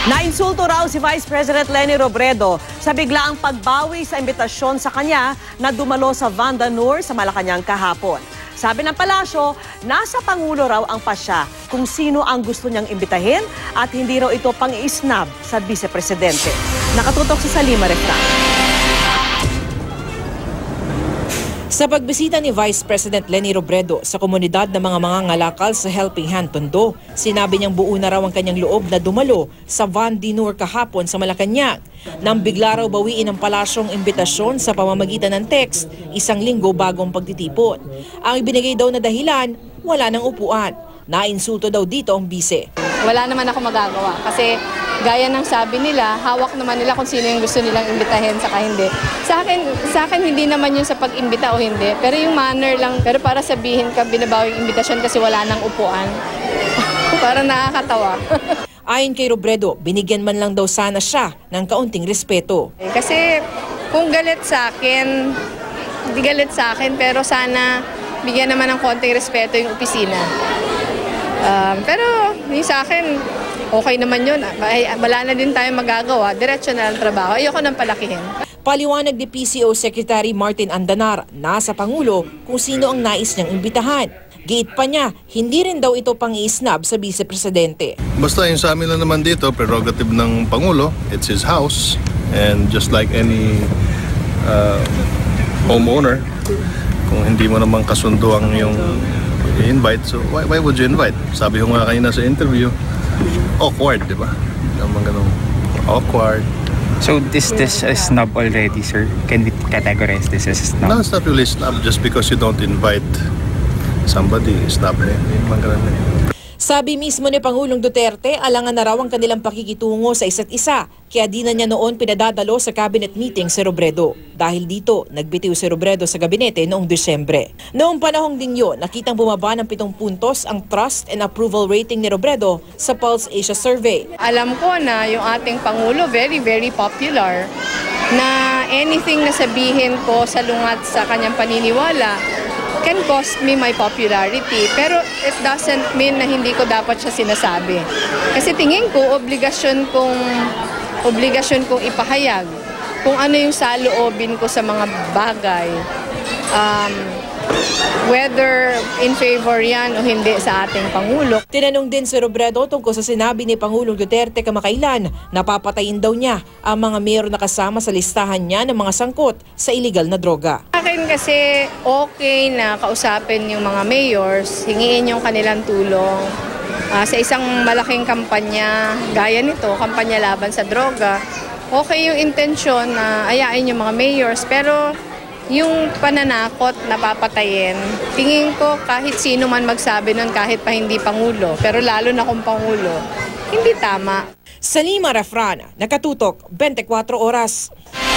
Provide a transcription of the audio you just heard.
Nainsulto raw si Vice President Leni Robredo sa biglaang pagbawi sa imbitasyon sa kanya na dumalo sa Vanda Noor sa Malacanang kahapon. Sabi ng palasyo, nasa Pangulo raw ang pasya kung sino ang gusto niyang imbitahin at hindi raw ito pang-iisnab sa Vice Presidente. Nakatutok si Salima Refran. Sa pagbisita ni Vice President Leni Robredo sa komunidad ng mga mangangalakal sa Helping Hand Tondo, sinabi niyang buo na raw ang kanyang loob na dumalo sa Vanda Noor kahapon sa Malacanang. Nang bigla raw bawiin ang palasyong imbitasyon sa pamamagitan ng text, 1 linggo bago ang pagtitipon. Ang ibinigay daw na dahilan, wala ng upuan. Nainsulto daw dito ang bise. Wala naman ako magagawa kasi gaya ng sabi nila, hawak naman nila kung sino yung gusto nilang imbitahin saka hindi. Sa akin hindi naman yun sa pag-imbita o hindi, pero yung manner lang. Pero para sabihin ka binabawi yung imbitasyon kasi wala nang upuan, parang nakakatawa. Ayon kay Robredo, binigyan man lang daw sana siya ng kaunting respeto. Kasi kung galit sa akin, hindi galit sa akin, pero sana bigyan naman ng konting respeto yung opisina. Pero yung sa akin, okay naman yun. Wala na din tayong magagawa. Diretso na lang trabaho. Ayoko nang palakihin. Paliwanag ni PCO Secretary Martin Andanar na sa Pangulo kung sino ang nais niyang imbitahan. Giit pa niya, hindi rin daw ito pang-iisnab sa Vice Presidente. Basta yung sa amin na naman dito, prerogative ng Pangulo, it's his house. And just like any homeowner, kung hindi mo naman kasundo ang yung invite, so why would you invite? Sabi ko nga kanina sa interview, awkward, di ba? Naman ganun, awkward. So this a snub already, sir? Can we categorize this as a snub? No, it's not really snub just because you don't invite somebody, snub na yun. Sabi mismo ni Pangulong Duterte, alangan na raw ang kanilang pakikitungo sa isa't isa. Kaya di na niya noon pinadadalo sa cabinet meeting si Robredo. Dahil dito, nagbitiw si Robredo sa gabinete noong Desyembre. Noong panahong din yun, nakitang bumaba ng 7 puntos ang trust and approval rating ni Robredo sa Pulse Asia Survey. Alam ko na yung ating Pangulo very, very popular. Na anything na sabihin ko salungat sa kanyang paniniwala can cost me my popularity. Pero it doesn't mean na hindi ko dapat siya sinasabi. Kasi tingin ko, obligasyon kong ipahayag kung ano yung saloobin ko sa mga bagay. Whether in favor yan o hindi sa ating Pangulo. Tinanong din si Robredo tungkol sa sinabi ni Pangulong Duterte kamakailan na papatayin daw niya ang mga mayor na kasama sa listahan niya ng mga sangkot sa iligal na droga. Sa akin kasi okay na kausapin yung mga mayors, hingiin yung kanilang tulong sa isang malaking kampanya gaya nito, kampanya laban sa droga. Okay yung intensyon na ayain yung mga mayors, pero yung pananakot na papatayin, tingin ko kahit sino man magsabi nun, kahit pa hindi Pangulo, pero lalo na kung Pangulo, hindi tama. Salima Refran, Nakatutok, 24 Oras.